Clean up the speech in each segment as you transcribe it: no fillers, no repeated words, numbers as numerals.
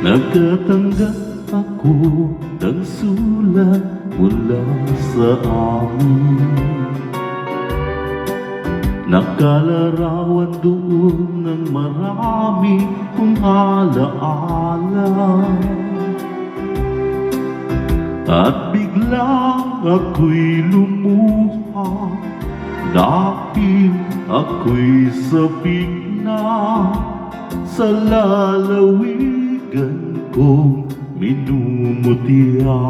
Nagkatanggap ako ng sulat mula sa amin. Nakalarawan doon ng marami kong alaala. At biglang ako'y lumuha dahil ako'y sabik na sa lalawigan kong minumutya.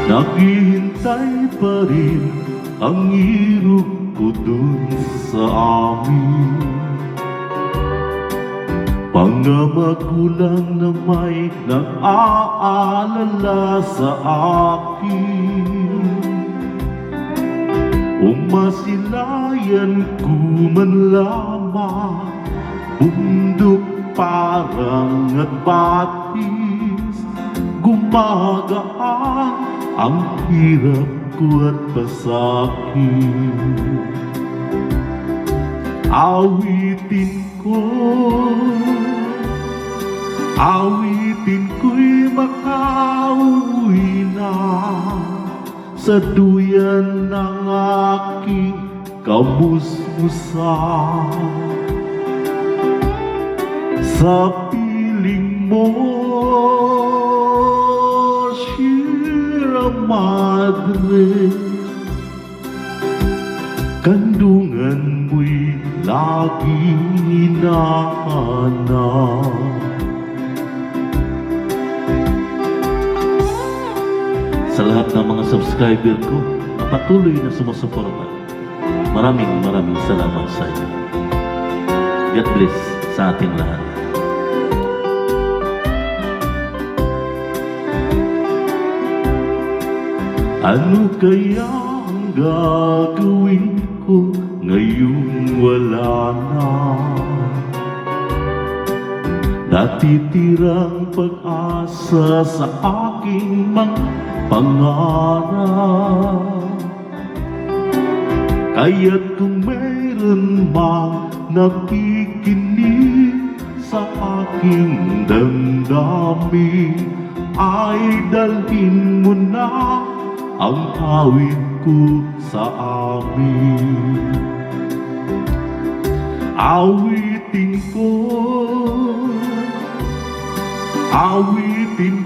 Naghihintay pa rin ang irog ko dun sa amin. Mga magulang na may nag-aalala sa akin. Umasilayan ko man lamang bundok parang at batis. Gumagaan ang hirap ko at pasakit. Awitin ko'y makauwi na sa duyan ng aking kamusmusan. Sa piling mo, Sierra Madre, kandungan mo'y laging hinahanap. Sa lahat ng mga subscriber ko na patuloy na sumusuporta, maraming salamat sa inyo. God bless sa ating lahat. Ano kaya ang gagawin ko ngayong wala na? Natitirang pag-asa sa aking mga pangarap. Kaya't kung mayroon mang nakikinig sa aking damdamin, ay dalhin mo na ang awit ko sa amin. Awitin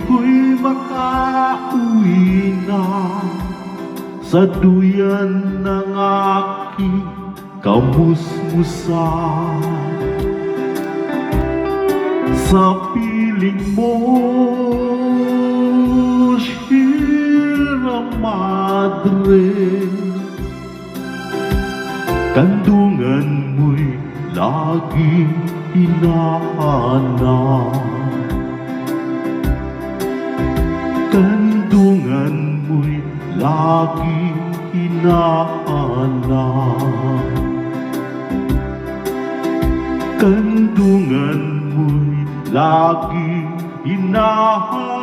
ko'y makauwi na sa duyan ng aking kamusmusan. Sa piling mo, Sierra Madre, kandungan mo'y laging hinahanap. Kandungan mo'y laging hinahanap. Kandungan mo'y laging hinahanap.